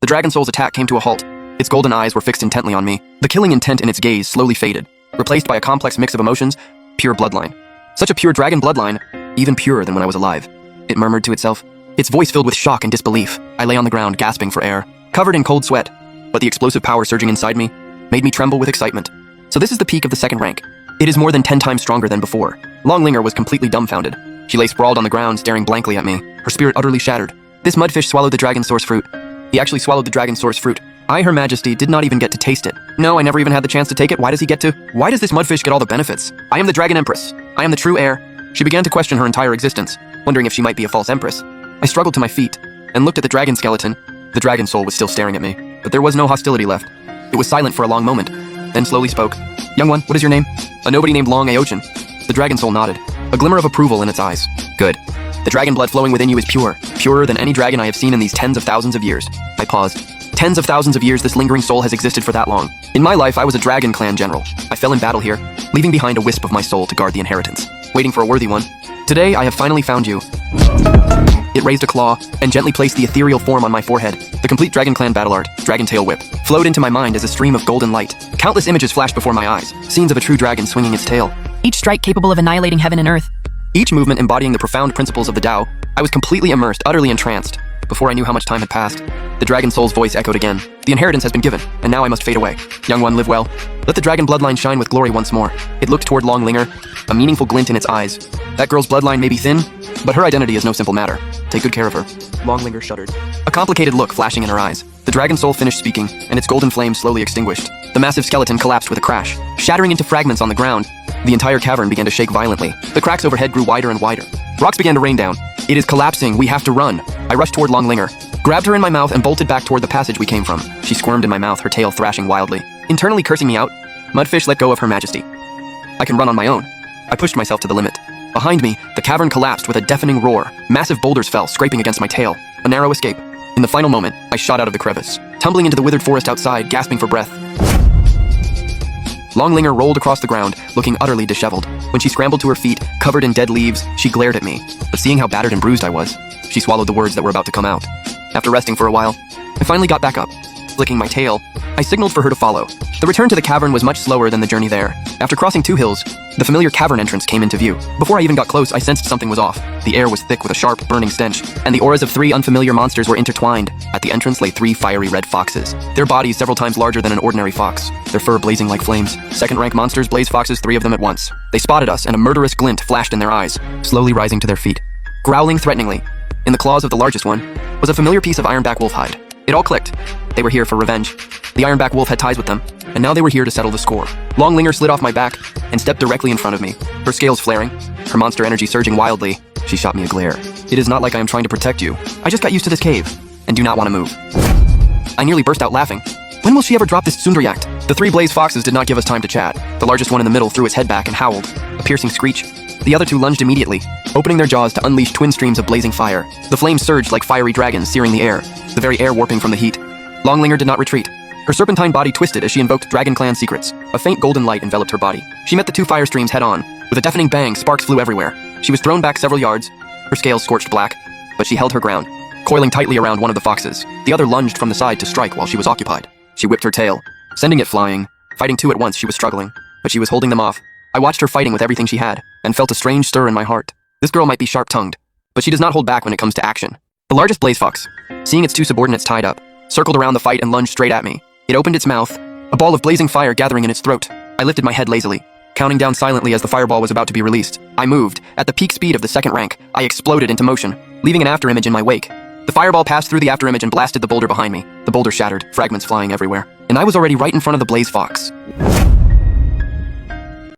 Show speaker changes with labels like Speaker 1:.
Speaker 1: The Dragon Soul's attack came to a halt. Its golden eyes were fixed intently on me. The killing intent in its gaze slowly faded, replaced by a complex mix of emotions, pure bloodline. Such a pure dragon bloodline, even purer than when I was alive. It murmured to itself, its voice filled with shock and disbelief. I lay on the ground, gasping for air, covered in cold sweat, but the explosive power surging inside me made me tremble with excitement. So this is the peak of the second rank. It is more than 10 times stronger than before. Longlinger was completely dumbfounded. She lay sprawled on the ground, staring blankly at me, her spirit utterly shattered. This mudfish swallowed the dragon source fruit. He actually swallowed the dragon source fruit. I, Her Majesty, did not even get to taste it. No, I never even had the chance to take it. Why does he get to? Why does this mudfish get all the benefits? I am the Dragon Empress. I am the true heir. She began to question her entire existence, wondering if she might be a false empress. I struggled to my feet and looked at the dragon skeleton. The dragon soul was still staring at me, but there was no hostility left. It was silent for a long moment, then slowly spoke. Young one, what is your name? A nobody named Long Aochin. The dragon soul nodded, a glimmer of approval in its eyes. Good. The dragon blood flowing within you is pure, purer than any dragon I have seen in these tens of thousands of years. I paused. Tens of thousands of years this lingering soul has existed for that long. In my life, I was a dragon clan general. I fell in battle here, leaving behind a wisp of my soul to guard the inheritance, waiting for a worthy one. Today, I have finally found you. It raised a claw and gently placed the ethereal form on my forehead. The complete Dragon Clan battle art, Dragon Tail Whip, flowed into my mind as a stream of golden light. Countless images flashed before my eyes, scenes of a true dragon swinging its tail.
Speaker 2: Each strike capable of annihilating heaven and earth.
Speaker 1: Each movement embodying the profound principles of the Tao. I was completely immersed, utterly entranced. Before I knew how much time had passed, the dragon soul's voice echoed again. The inheritance has been given, and now I must fade away. Young one, live well. Let the dragon bloodline shine with glory once more. It looked toward Longlinger, a meaningful glint in its eyes. That girl's bloodline may be thin, but her identity is no simple matter. Take good care of her. Longlinger shuddered, a complicated look flashing in her eyes. The dragon soul finished speaking, and its golden flame slowly extinguished. The massive skeleton collapsed with a crash, shattering into fragments on the ground. The entire cavern began to shake violently. The cracks overhead grew wider and wider. Rocks began to rain down. It is collapsing. We have to run. I rushed toward Longlinger, grabbed her in my mouth, and bolted back toward the passage we came from. She squirmed in my mouth, her tail thrashing wildly. Internally cursing me out, Mudfish let go of Her Majesty. I can run on my own. I pushed myself to the limit. Behind me, the cavern collapsed with a deafening roar. Massive boulders fell, scraping against my tail. A narrow escape. In the final moment, I shot out of the crevice, tumbling into the withered forest outside, gasping for breath. Longlinger rolled across the ground, looking utterly disheveled. When she scrambled to her feet, covered in dead leaves, she glared at me. But seeing how battered and bruised I was, she swallowed the words that were about to come out. After resting for a while, I finally got back up. Flicking my tail, I signaled for her to follow. The return to the cavern was much slower than the journey there. After crossing 2 hills, the familiar cavern entrance came into view. Before I even got close, I sensed something was off. The air was thick with a sharp, burning stench, and the auras of 3 unfamiliar monsters were intertwined. At the entrance lay 3 fiery red foxes, their bodies several times larger than an ordinary fox, their fur blazing like flames. Second-rank monsters blazed foxes, 3 of them at once. They spotted us, and a murderous glint flashed in their eyes, slowly rising to their feet, growling threateningly. In the claws of the largest one was a familiar piece of ironback wolf hide. It all clicked. They were here for revenge. The ironback wolf had ties with them, and now they were here to settle the score. Longlinger slid off my back and stepped directly in front of me, her scales flaring, her monster energy surging wildly. She shot me a glare. It is not like I am trying to protect you. I just got used to this cave, and do not want to move. I nearly burst out laughing. When will she ever drop this tsundere act? The 3 blaze foxes did not give us time to chat. The largest one in the middle threw its head back and howled, a piercing screech. The other 2 lunged immediately, opening their jaws to unleash twin streams of blazing fire. The flames surged like fiery dragons, searing the air, the very air warping from the heat. Longlinger did not retreat. Her serpentine body twisted as she invoked Dragon Clan secrets. A faint golden light enveloped her body. She met the 2 fire streams head-on. With a deafening bang, sparks flew everywhere. She was thrown back several yards, her scales scorched black, but she held her ground, coiling tightly around one of the foxes. The other lunged from the side to strike while she was occupied. She whipped her tail, sending it flying. Fighting 2 at once, she was struggling, but she was holding them off. I watched her fighting with everything she had, and felt a strange stir in my heart. This girl might be sharp-tongued, but she does not hold back when it comes to action. The largest blaze fox, seeing its 2 subordinates tied up, circled around the fight and lunged straight at me. It opened its mouth, a ball of blazing fire gathering in its throat. I lifted my head lazily, counting down silently as the fireball was about to be released. I moved. At the peak speed of the second rank, I exploded into motion, leaving an afterimage in my wake. The fireball passed through the afterimage and blasted the boulder behind me. The boulder shattered, fragments flying everywhere. And I was already right in front of the blaze fox.